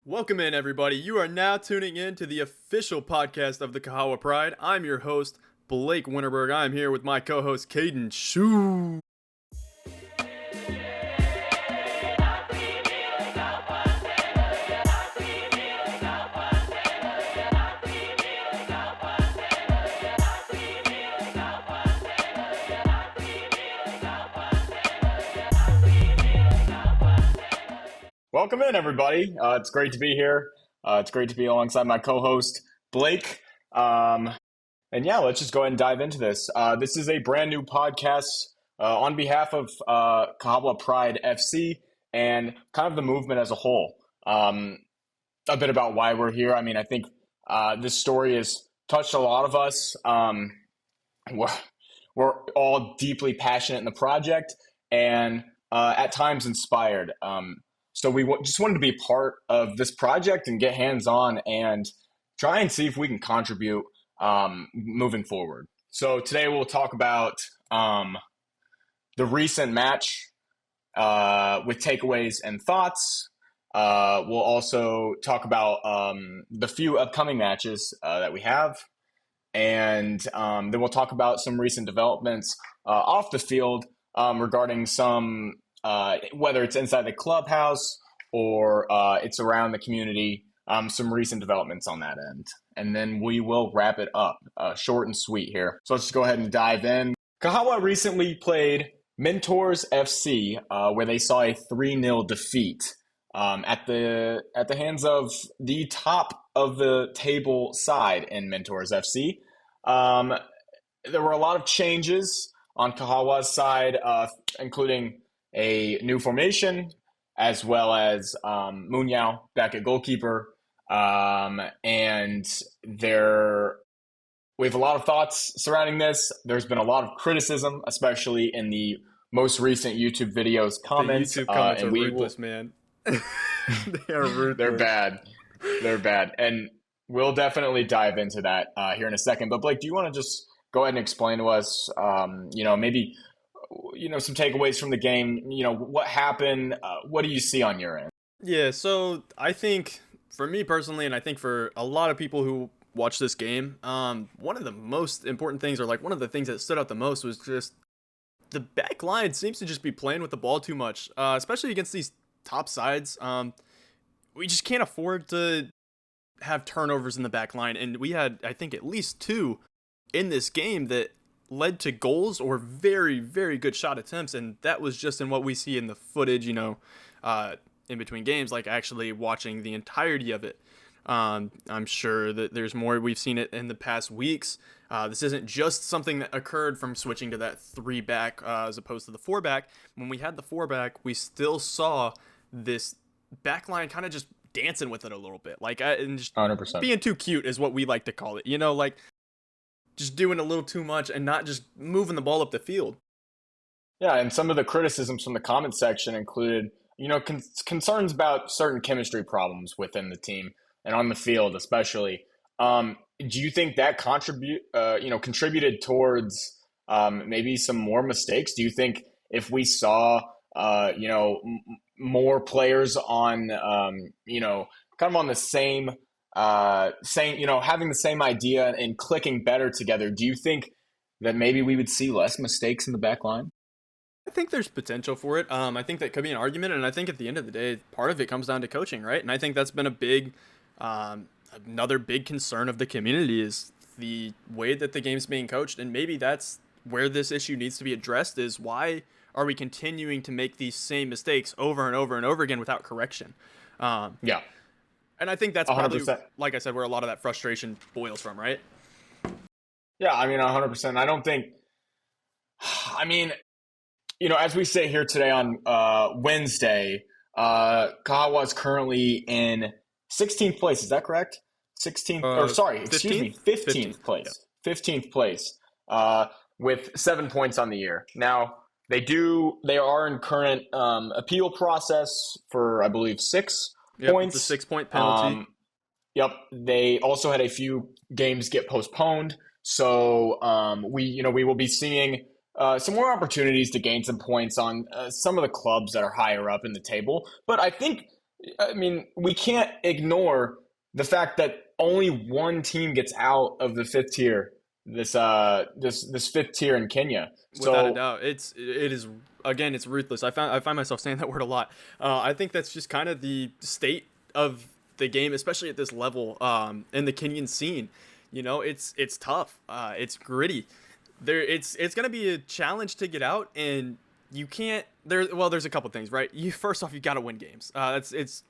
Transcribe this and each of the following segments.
Welcome in, everybody. You are now tuning in to the official podcast of the Kahawa Pride. I'm your host, Blake Winterberg. I'm here with my co-host, Caden Shoo. Welcome in, everybody. It's great to be here. It's great to be alongside my co-host, Blake. And yeah, let's just go ahead and dive into this. This is a brand new podcast on behalf of Kahawa Pride FC and kind of the movement as a whole. A bit about why we're here. I mean, I think this story has touched a lot of us. We're all deeply passionate in the project and at times inspired. So we just wanted to be part of this project and get hands-on and try and see if we can contribute moving forward. So today we'll talk about the recent match with takeaways and thoughts. We'll also talk about the few upcoming matches that we have. And then we'll talk about some recent developments off the field regarding some whether it's inside the clubhouse or it's around the community, some recent developments on that end. And then we will wrap it up, short and sweet here. So let's just go ahead and dive in. Kahawa recently played Mentors FC, where they saw a 3-0 defeat at the hands of the top of the table side in Mentors FC. There were a lot of changes on Kahawa's side, including a new formation, as well as Munyao back at goalkeeper. And we have a lot of thoughts surrounding this. There's been a lot of criticism, especially in the most recent YouTube videos comments. The YouTube comments are ruthless, man. They are ruthless. They're bad. And we'll definitely dive into that here in a second. But Blake, do you want to just go ahead and explain to us, maybe some takeaways from the game, what happened, what do you see on your end? Yeah, so I think for me personally, and I think for a lot of people who watch this game, one of the most important things, or like one of the things that stood out the most, was just the back line seems to just be playing with the ball too much, especially against these top sides. We just can't afford to have turnovers in the back line, and we had, I think, at least 2 in this game that led to goals or very, very good shot attempts, and that was just in what we see in the footage, in between games, like actually watching the entirety of it. I'm sure that there's more. We've seen it in the past weeks. This isn't just something that occurred from switching to that 3-back as opposed to the 4-back. When we had the 4-back, we still saw this back line kind of just dancing with it a little bit, and just 100%. Being too cute is what we like to call it, just doing a little too much and not just moving the ball up the field. Yeah, and some of the criticisms from the comment section included, concerns about certain chemistry problems within the team and on the field especially. Do you think that contributed towards maybe some more mistakes? Do you think if we saw, more players on, kind of on the same having the same idea and clicking better together, do you think that maybe we would see less mistakes in the back line? I think there's potential for it. I think that could be an argument, and I think at the end of the day, part of it comes down to coaching, right? And I think that's been another big concern of the community is the way that the game's being coached, and maybe that's where this issue needs to be addressed, is why are we continuing to make these same mistakes over and over and over again without correction? Yeah. And I think that's probably, 100%. like I said, where a lot of that frustration boils from, right? Yeah, 100%. I don't think, as we sit here today on Wednesday, Kahawa's currly in 16th place. Is that correct? 15th place. Yeah. 15th place with 7 points on the year. Now, they are in current appeal process for, I believe, 6 points. The 6-point penalty. Yep. They also had a few games get postponed. So we will be seeing some more opportunities to gain some points on some of the clubs that are higher up in the table. But I think I mean, we can't ignore the fact that only one team gets out of the fifth tier. This fifth tier in Kenya. Without a So doubt. It is, again, it's ruthless. I find myself saying that word a lot. I think that's just kind of the state of the game, especially at this level, in the Kenyan scene. It's tough. It's gritty. It's gonna be a challenge to get out, and you can't. There's a couple things, right? First off, you got to win games.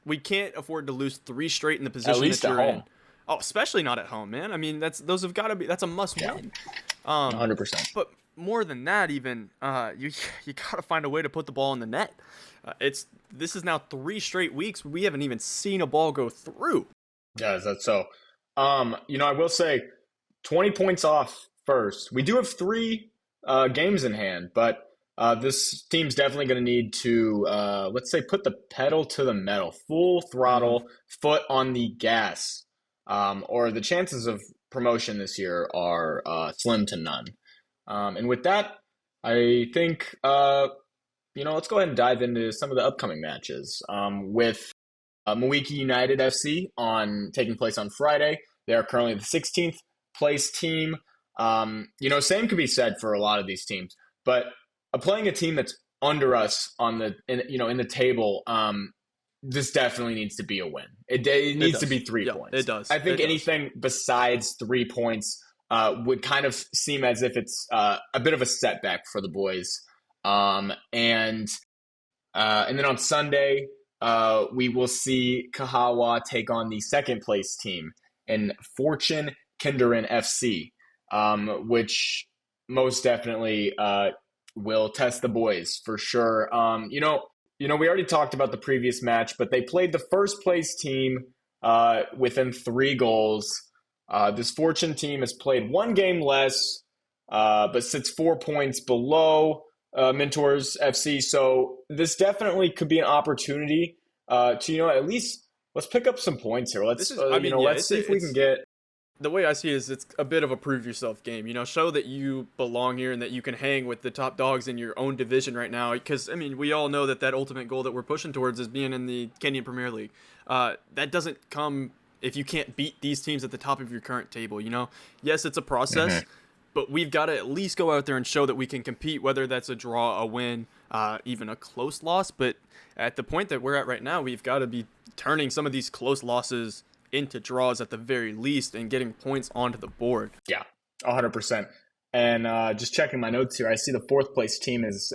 We can't afford to lose three straight in the at position that least at you're home, in. Oh, especially not at home, man. I mean, those have got to be. That's a must yeah, win. Um, 100%. but more than that, even you gotta find a way to put the ball in the net. This is now 3 straight weeks we haven't even seen a ball go through. Yeah, that's so. I will say 20 points off first. We do have three games in hand, but this team's definitely going to need to, let's say, put the pedal to the metal, full Mm-hmm. throttle, foot on the gas, or the chances of promotion this year are slim to none. And with that, I think, let's go ahead and dive into some of the upcoming matches with Mwiki United FC on taking place on Friday. They are currently the 16th place team. Same could be said for a lot of these teams, but playing a team that's under us in the table, this definitely needs to be a win. It It needs to does. be three Yeah, it points. does. I think It does. anything besides 3 points would kind of seem as if it's a bit of a setback for the boys. And then on Sunday, we will see Kahawa take on the second place team in Fortune Kinderen FC, which most definitely will test the boys for sure. We already talked about the previous match, but they played the first place team within 3 goals. This Fortune team has played one game less, but sits 4 points below Mentors FC. So this definitely could be an opportunity to at least let's pick up some points here. This Let's is. I mean, yeah. let's see if we can It's get. the way I see it is it's a bit of a prove yourself game. Show that you belong here and that you can hang with the top dogs in your own division right now. Because I mean, we all know that ultimate goal that we're pushing towards is being in the Kenyan Premier League. That doesn't come if you can't beat these teams at the top of your current table. Yes, it's a process, Mhm. but we've got to at least go out there and show that we can compete, whether that's a draw, a win, even a close loss. But at the point that we're at right now, we've got to be turning some of these close losses into draws at the very least and getting points onto the board. Yeah, 100%. And just checking my notes here, I see the fourth place team is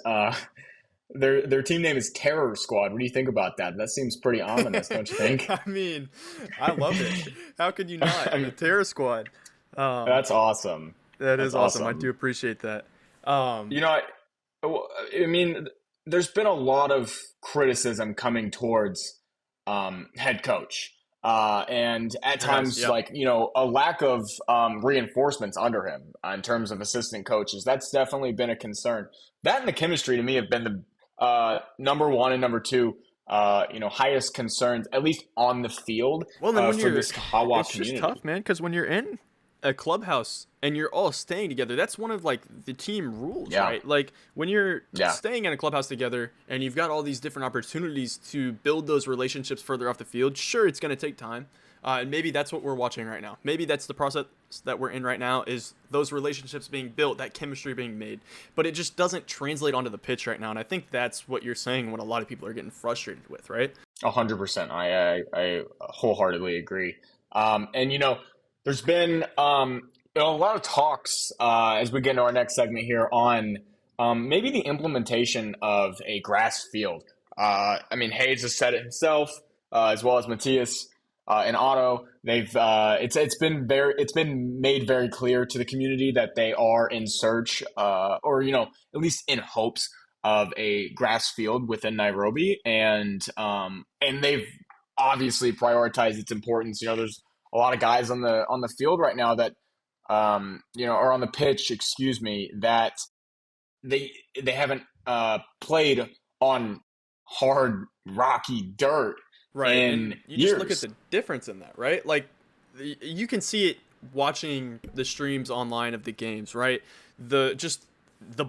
their team name is Terror Squad. What do you think about that? That seems pretty ominous, don't you think? I mean, I love it. How could you not? I The mean, Terror Squad. Um, that's awesome. that That's is awesome. I awesome. do appreciate that. Um, You know, I mean, there's been a lot of criticism coming towards head coach, and at there has, times, yeah. like a lack of reinforcements under him in terms of assistant coaches. That's definitely been a concern. That and the chemistry to me have been the number one and number two, highest concerns, at least on the field, Well, then when for you're, this Kahawa it's just community. tough, man. Because when you're in a clubhouse and you're all staying together, that's one of like the team rules, Yeah, right? Like when you're yeah, staying in a clubhouse together and you've got all these different opportunities to build those relationships further off the field. Sure, it's going to take time, and maybe that's what we're watching right now. Maybe that's the process that we're in right now is those relationships being built, that chemistry being made, but it just doesn't translate onto the pitch right now. And I think that's what you're saying. What a lot of people are getting frustrated with, right? 100%. I wholeheartedly agree. And there's been a lot of talks as we get into our next segment here on maybe the implementation of a grass field. I mean, Hayes has said it himself, as well as Matthias and Otto. It's been made very clear to the community that they are in search, or at least in hopes of a grass field within Nairobi, and they've obviously prioritized its importance. There's a lot of guys on the field right now that or on the pitch, excuse me, that they they haven't played on hard rocky dirt Right, and in you just look at years. the difference in that, right? Like you can see it watching the streams online of the games, right? The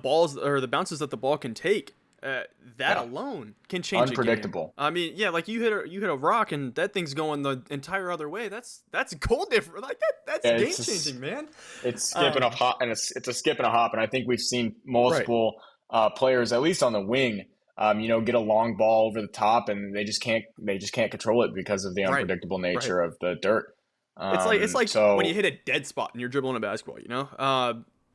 balls or the bounces that the ball can take that Yeah. alone can change a game. Unpredictable. I mean, yeah, like you hit a rock and that thing's going the entire other way. That's goal different. Like that's Yeah, game changing, man. it's skipping a hop, and it's a skip and a hop. And I think we've seen multiple players, at least on the wing, get a long ball over the top, and they just can't control it because of the unpredictable nature of the dirt. It's like when you hit a dead spot and you're dribbling a basketball,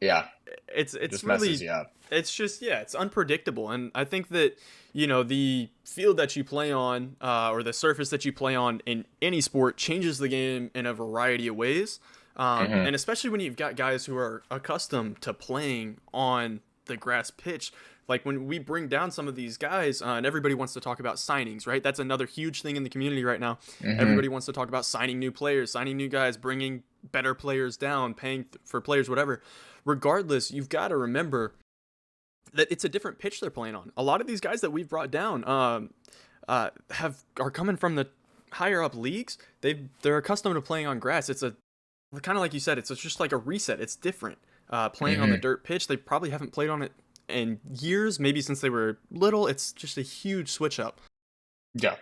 yeah, it's just really messes you up. It's just it's unpredictable, and I think that the field that you play on or the surface that you play on in any sport changes the game in a variety of ways, and especially when you've got guys who are accustomed to playing on the grass pitch. Like when we bring down some of these guys, and everybody wants to talk about signings, right? That's another huge thing in the community right now. Everybody wants to talk about signing new players, signing new guys, bringing better players down, paying for players, whatever. Regardless, you've got to remember that it's a different pitch they're playing on. A lot of these guys that we've brought down are coming from the higher up leagues. They're accustomed to playing on grass. It's a kind of like you said. It's just like a reset. It's different. Playing on the dirt pitch, they probably haven't played on it in years, maybe since they were little. It's just a huge switch up. Yeah,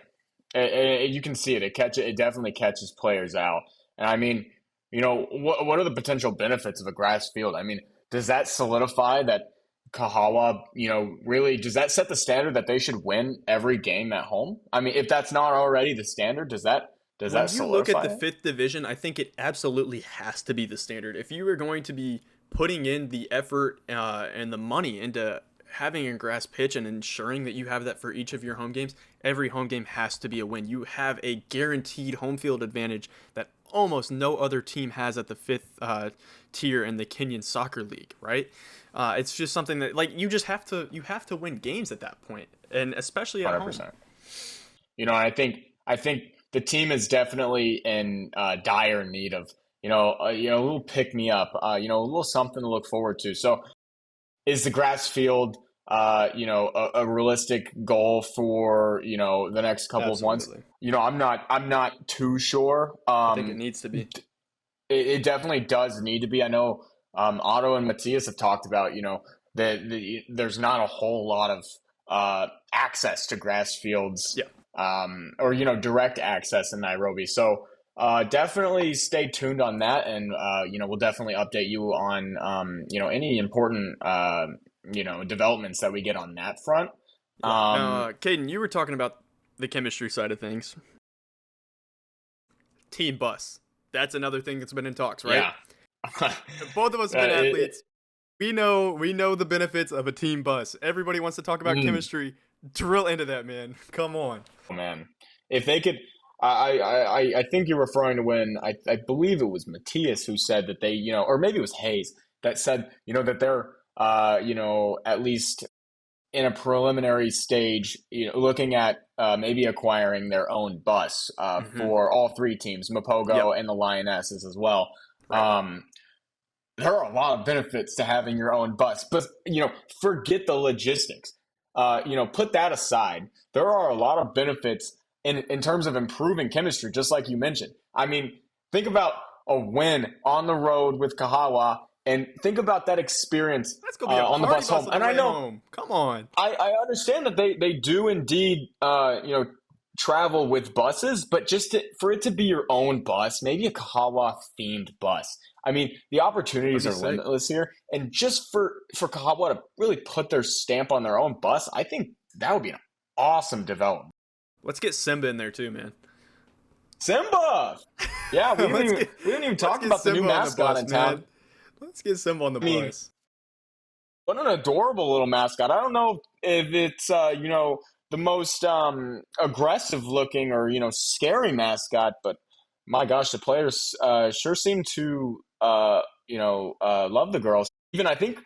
you can see it. It definitely catches players out. And I mean, what are the potential benefits of a grass field? I mean, does that solidify that Kahawa, really, does that set the standard that they should win every game at home? I mean, if that's not already the standard, does that solidify? When you look at the fifth division, I think it absolutely has to be the standard. If you are going to be putting in the effort and the money into having a grass pitch and ensuring that you have that for each of your home games, every home game has to be a win. You have a guaranteed home field advantage that almost no other team has at the fifth tier in the Kenyan soccer league, right? It's just something that you have to win games at that point, and especially at 100%. Home. I think the team is definitely in dire need of a little pick me up, a little something to look forward to. So, is the grass field a realistic goal for the next couple of months? I'm not too sure. I think it needs to be. It definitely does need to be. I know Otto and Matthias have talked about that there's not a whole lot of access to grass fields, or direct access in Nairobi. So definitely stay tuned on that, and we'll definitely update you on any important developments that we get on that front. Caden, you were talking about the chemistry side of things. Team bus. That's another thing that's been in talks, right? Yeah. Both of us have been athletes. We know the benefits of a team bus. Everybody wants to talk about chemistry. Drill into that, man. Come on. Oh, man. If they could, I think you're referring to when I believe it was Matthias who said that they, or maybe it was Hayes that said, that they're, at least in a preliminary stage, looking at maybe acquiring their own bus for all three teams, Mapogo and the Lionesses as well. Right. There are a lot of benefits to having your own bus, but forget the logistics. Put that aside. There are a lot of benefits in terms of improving chemistry, just like you mentioned. I mean, think about a win on the road with Kahawa. And think about that experience on the bus home. And I know, home. Come on. I understand that they do indeed, travel with buses, but just for it to be your own bus, maybe a Kahawa themed bus. I mean, the opportunities are limitless here. And just for Kahawa to really put their stamp on their own bus, I think that would be an awesome development. Let's get Simba in there too, man. Simba! Yeah, we didn't even talk about the new mascot in town. Man. Let's get Simba on the bus. What an adorable little mascot. I don't know if it's, the most aggressive looking or, scary mascot, but my gosh, the players sure seem to, love the girls. Even I think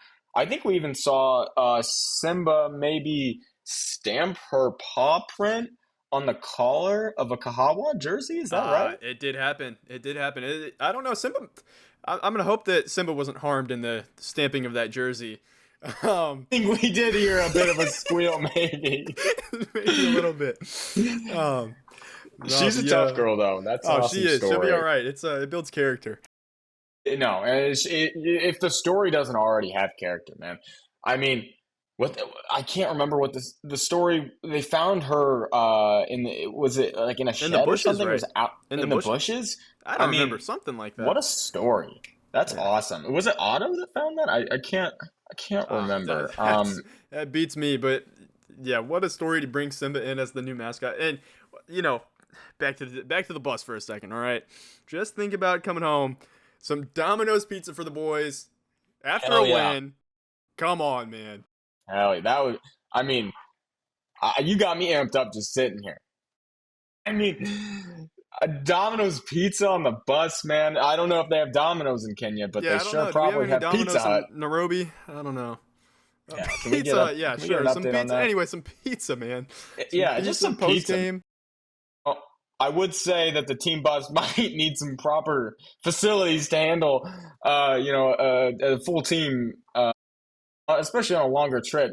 we even saw Simba maybe stamp her paw print on the collar of a Kahawa jersey. Is that right? It did happen. I don't know. Simba... I'm going to hope that Simba wasn't harmed in the stamping of that jersey. I think we did hear a bit of a squeal, maybe. Maybe a little bit. She's a tough girl, though. That's an awesome she is. Story. She'll be all right. It builds character. No, if the story doesn't already have character, man. I mean, what I can't remember what the story. They found her in the, was it like in a In the shed or bushes, something? It right? was out In the in the bushes. bushes. I I don't remember, mean, something like what that. a story. That's Yeah. awesome. Was it Otto that found that? I can't That, remember. that beats me, but yeah, what a story to bring Simba in as the new mascot. And you know, back to the bus for a second. All right, just think about coming home, some Domino's pizza for the boys after a Hell yeah. win. Come on, man. Hell yeah. That was. I mean, you got me amped up just sitting here. I mean, a Domino's pizza on the bus, man. I don't know if they have Domino's in Kenya, but they Yeah, I don't sure know. Do we have probably any have Pizza Domino's Hut. in Nairobi? I don't know. Yeah, Pizza Hut, yeah, can we get sure. an Some update on pizza. that? Anyway, some pizza, man. Some Yeah, just pizza some post pizza. game. Oh, I would say that the team bus might need some proper facilities to handle, a full team, especially on a longer trip,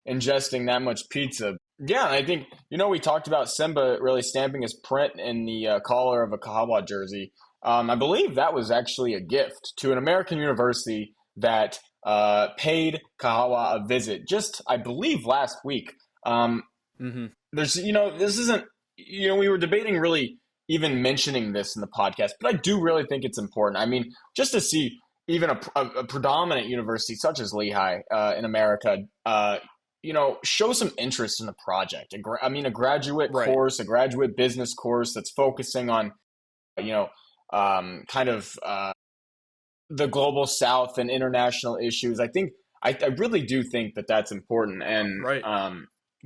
ingesting that much pizza. Yeah, I think we talked about Simba really stamping his print in the collar of a Kahawa jersey. I believe that was actually a gift to an American university that paid Kahawa a visit just, I believe, last week. Um, Mm-hmm. this isn't, we were debating really even mentioning this in the podcast, but I do really think it's important. I mean, just to see even a predominant university such as Lehigh in America, show some interest in the project. A graduate Right. course, a graduate business course that's focusing on, you know, kind of the global South and international issues. I really do think that that's important, and Right.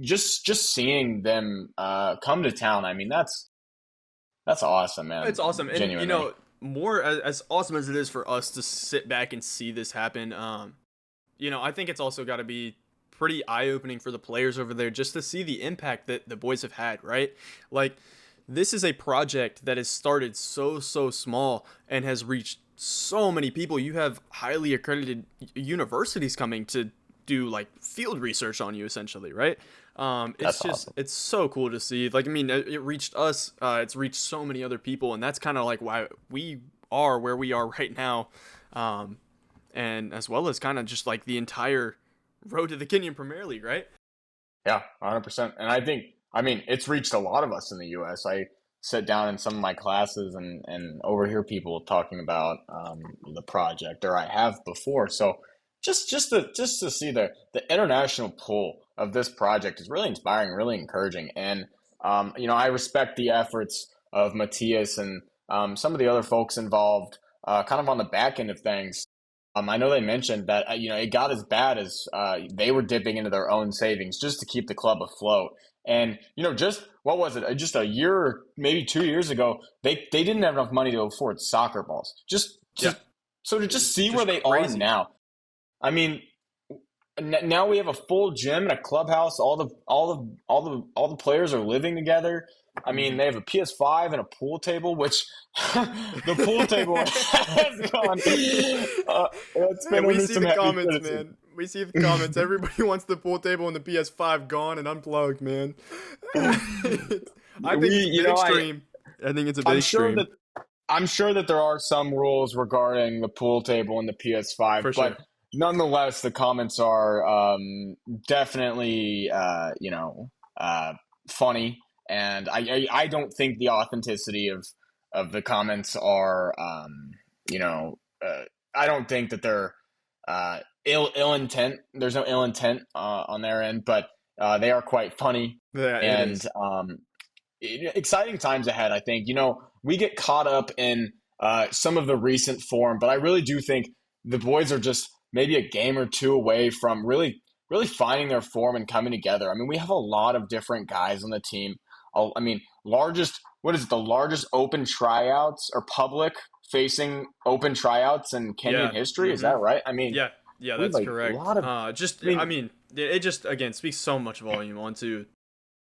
just seeing them come to town. I mean, that's awesome, man. It's awesome, and Genuinely. more as awesome as it is for us to sit back and see this happen. I think it's also got to be pretty eye opening for the players over there just to see the impact that the boys have had. Right, like this is a project that has started so small and has reached so many people. You have highly accredited universities coming to do like field research on you essentially, right? It's That's just awesome. it's so cool to see. Like I mean, it reached us. It's reached so many other people, and that's kind of like why we are where we are right now, um, and as well as kind of just like the entire road to the Kenyan Premier League, right? Yeah, 100%. And I mean, it's reached a lot of us in the U.S. I sit down in some of my classes and overhear people talking about the project, or I have before. So just to see the international pull of this project is really inspiring, really encouraging. And I respect the efforts of Matthias and some of the other folks involved, kind of on the back end of things. I know they mentioned that it got as bad as they were dipping into their own savings just to keep the club afloat. And just what was it? Just a year, or maybe 2 years ago, they didn't have enough money to afford soccer balls. Yeah, So to just see where just they are crazy. now. I mean, now we have a full gym and a clubhouse. All the players are living together. I mean, Hmm. they have a PS5 and a pool table, which the pool table has gone. It's Hey, been we under see some the heavy comments, criticism. man. We see the comments. Everybody wants the pool table and the PS5 gone and unplugged, man. I think it's a bit extreme. I think it's a bit I'm sure extreme that I'm sure that there are some rules regarding the pool table and the PS5, for but sure. nonetheless, the comments are definitely, uh, funny, and I don't think the authenticity of the comments are, you know, I don't think that they're ill intent. There's no ill intent on their end, but they are quite funny, Yeah, it and is. exciting times ahead. I think we get caught up in some of the recent form, but I really do think the boys are just maybe a game or two away from really finding their form and coming together. I mean, we have a lot of different guys on the team. I mean, largest what is it? The largest open tryouts or public facing open tryouts in Kenyan Yeah. history. Is Mm-hmm. that right? I mean, Yeah. Yeah, we have that's like a correct. lot of. Just I mean, I mean, it just again speaks so much volume onto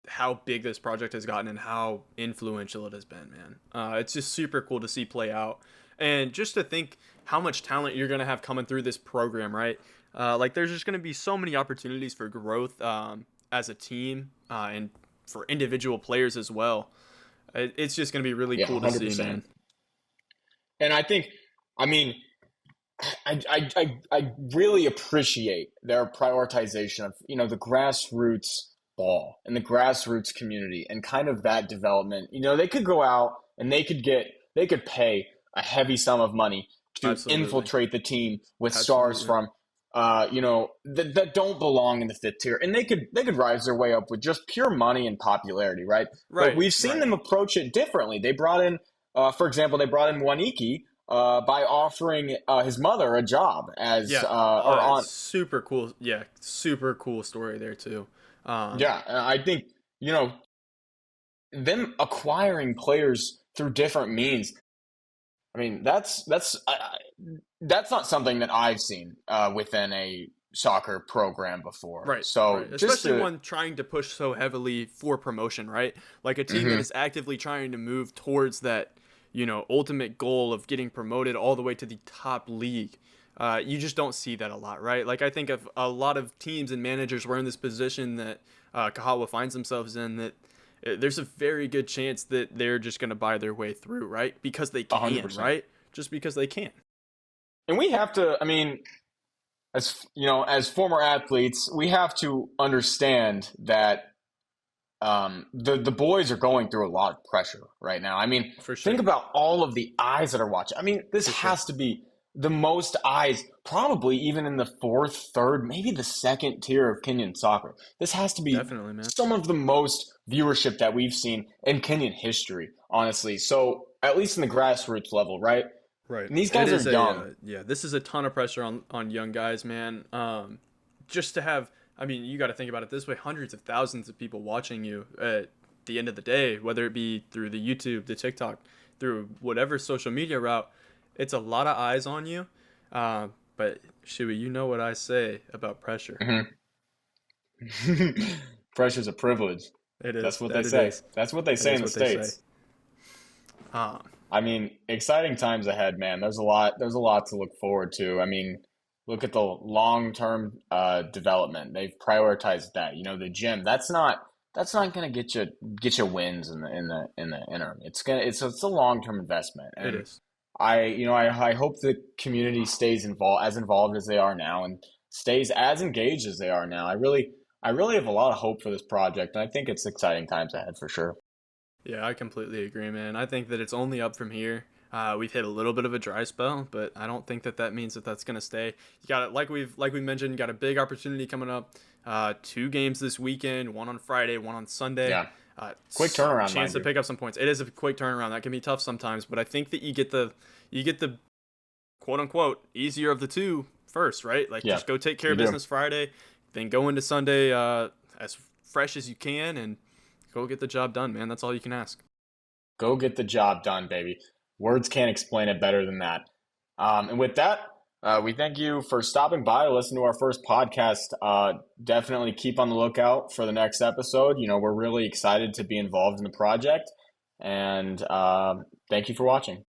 how big this project has gotten and how influential it has been, man. It's just super cool to see play out, and just to think how much talent you're gonna have coming through this program, right? Like there's just gonna be so many opportunities for growth as a team and for individual players as well. It's just gonna be really yeah, cool to see, 100%. man. And I think, I mean, I really appreciate their prioritization of, the grassroots ball and the grassroots community and kind of that development. They could go out and they could pay a heavy sum of money to Absolutely. infiltrate the team with stars Absolutely. from that don't belong in the fifth tier, and they could rise their way up with just pure money and popularity, right? But Right. we've seen Right. them approach it differently. They brought in, for example, they brought in Waniki by offering his mother a job as Yeah. or on. Super cool. Yeah. Super cool story there too. Um, Yeah, I think them acquiring players through different means. I mean, that's not something that I've seen within a soccer program before. Right, So right. just Especially to, one trying to push so heavily for promotion, right? Like a team that mhm, is actively trying to move towards that, ultimate goal of getting promoted all the way to the top league. You just don't see that a lot, right? Like I think of a lot of teams and managers were in this position that Kahawa finds themselves in that there's a very good chance that they're just going to buy their way through, right? Because they can, 100%. right? Just because they can. And we have to. I mean, as former athletes, we have to understand that the boys are going through a lot of pressure right now. I mean, For think sure. about all of the eyes that are watching. I mean, this For sure. has to be the most eyes, probably even in the fourth, third, maybe the second tier of Kenyan soccer. This has to be Definitely, man. some of the most viewership that we've seen in Kenyan history, honestly. So at least in the grassroots level, right? Right. And these It guys are is a young. yeah. This is a ton of pressure on young guys, man. Just to have, I mean, you got to think about it this way: hundreds of thousands of people watching you at the end of the day, whether it be through the YouTube, the TikTok, through whatever social media route. It's a lot of eyes on you. But Shuey, you know what I say about pressure. Mhm. Pressure's a privilege. It That's is what they that it say. is. That's what they That say in is the what they say. States. Um, I mean, exciting times ahead, man. There's a lot. There's a lot to look forward to. I mean, look at the long-term development. They've prioritized that. The gym. That's not going to get you wins in the interim. It's a long-term investment, it and is. I hope the community stays involved as they are now, and stays as engaged as they are now. I really have a lot of hope for this project, and I think it's exciting times ahead for sure. Yeah, I completely agree, man. I think that it's only up from here. We've hit a little bit of a dry spell, but I don't think that that means that that's gonna stay. You got it, like we mentioned, you got a big opportunity coming up. Two games this weekend, one on Friday, one on Sunday. Yeah, quick turnaround, Chance mind to you. pick up some points. It is a quick turnaround. That can be tough sometimes, but I think that you get the quote unquote easier of the two first, right? Like Yeah, just go take care you of do. business Friday, then go into Sunday as fresh as you can and go get the job done, man. That's all you can ask. Go get the job done, baby. Words can't explain it better than that. And with that, we thank you for stopping by to listen to our first podcast. Definitely keep on the lookout for the next episode. We're really excited to be involved in the project. And thank you for watching.